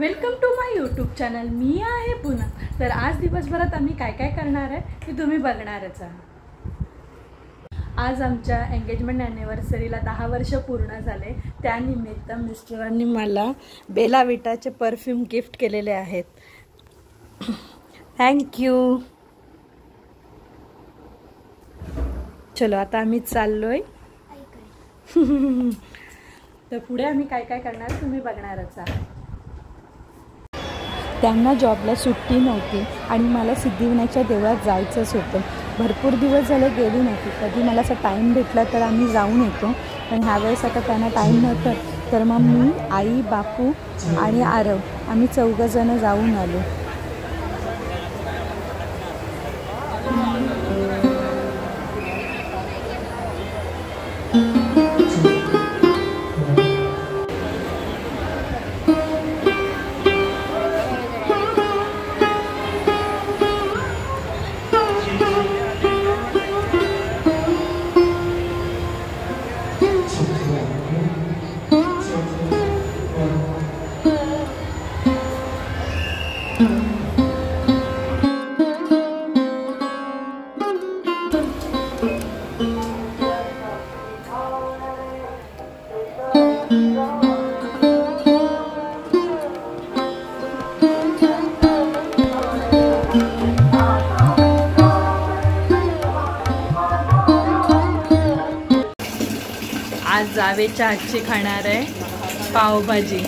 Welcome to my YouTube channel. मी आहे पुन्हा. तर आज दिवसभरात आम्ही काय काय करणार आहे ते तुम्ही बघणारच आहात. आज आमच्या एंगेजमेंट ॲनिव्हर्सरीला 10 वर्ष पूर्ण झाले. त्यानिमित्त मिस्टरांनी मला बेला विटाचे परफ्यूम गिफ्ट केलेले आहेत. थँक्यू. चलो आता आम्ही चाललोय. तर पुढे आम्ही काय काय करणार तुम्ही बघणारच आहात. त्यांना जॉबला सुट्टी नव्हती आणि मला सिद्धिविनायकच्या देवळात जायचंच होतं. भरपूर दिवस झाले गेली नव्हती. कधी मला असा टाईम भेटला तर आम्ही जाऊन येतो, पण ह्यावेळेस आता त्यांना टाईम नव्हतं. तर मग मी, आई, बापू आणि आरव आम्ही 4 जण जाऊन आलो. आज जावेच्या हातची खाणार आहे पावभाजी.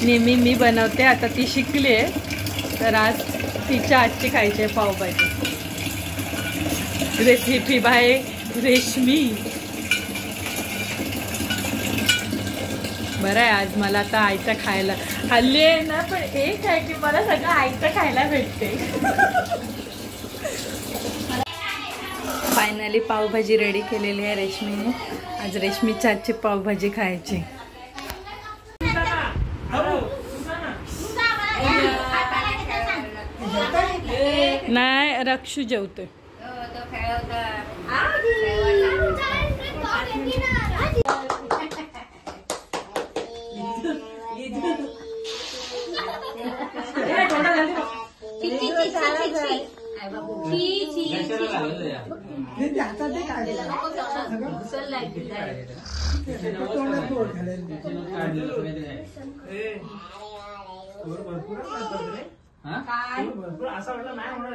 नेहमी मी बनवते, आता ती शिकली आहे, तर आज तिच्या हातची खायची आहे पावभाजी. रेसिपी बाय रेशमी. बरं आहे, आज मला आता आयतं खायला हल्ली आहे ना, पण एक आहे की मला सगळं आयतं खायला भेटते. फायनली पावभाजी रेडी केलेली आहे रेशमीने. आज रेशमीच्या हातची पावभाजी खायची. नाही, रक्षू जेवतोय.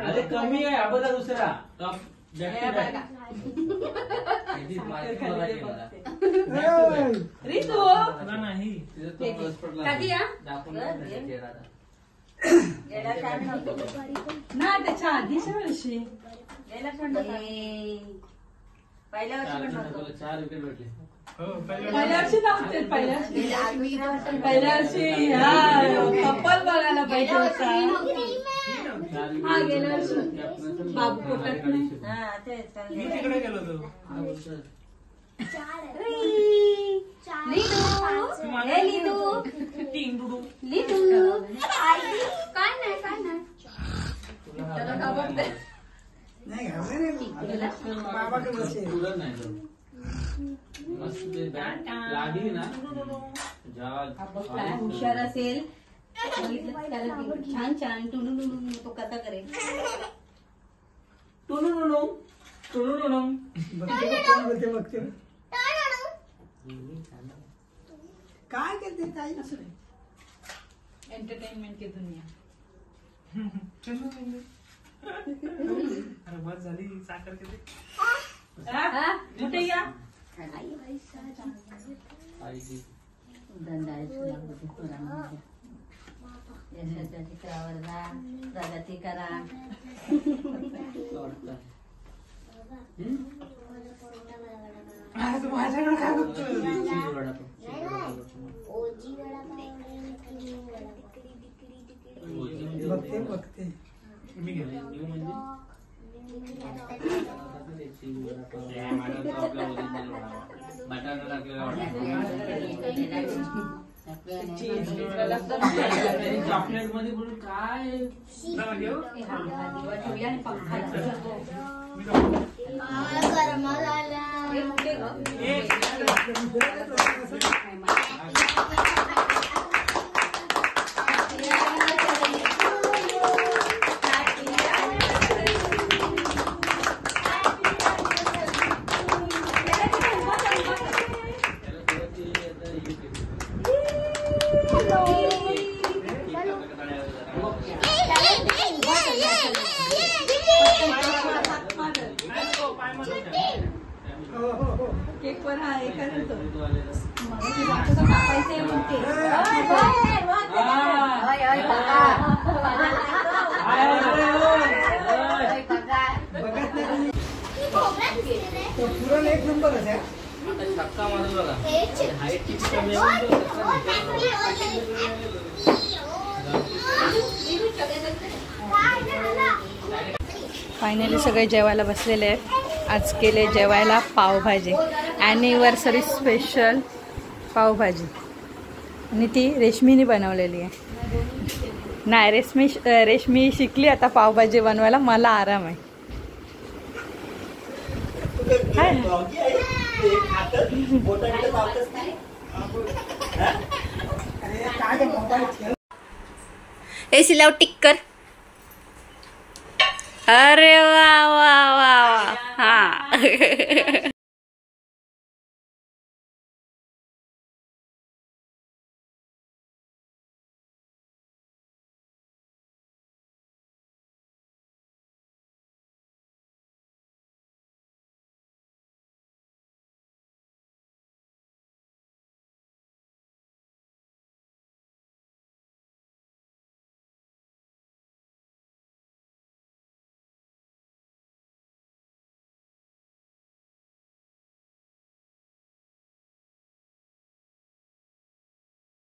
अरे कमी आहे अगोदर दुसरा ना त्याच्या आधीच्या वर्षी पहिल्या वर्षी भेटले. पहिल्या वर्षी नव्हते. पहिल्या वर्षी कपल बघायला पाहिजे होता. हा, गेल्या वर्षी बाबू पोटात नाही. तिकडे गेलो होतो. हुशार असेल, छान छान टुनू तो कसा करेल. काय करते ताई? एंटरटेनमेंट की दुनिया. अरे बस झाली साखर किती कुठे या प्रगती करा. माझ्याकडे काय बघतोय? बघते मी गेले चॉकलेट मध्ये बोलून काय कापायचंय म्हणते. पुरण एक नंबर आहे. धक्का मारून बघा. हाईट किती कमी आहे. फायनली सगळे जेवायला बसलेले आहेत. आज केले जेवायला पावभाजी, ॲनिव्हर्सरी स्पेशल पावभाजी, आणि ती रेशमीने बनवलेली आहे. नाही, रेशमी शिकली आता पावभाजी बनवायला. मला आराम आहे. हे सिलाव टिक कर. अरे वा वा वा वा. हा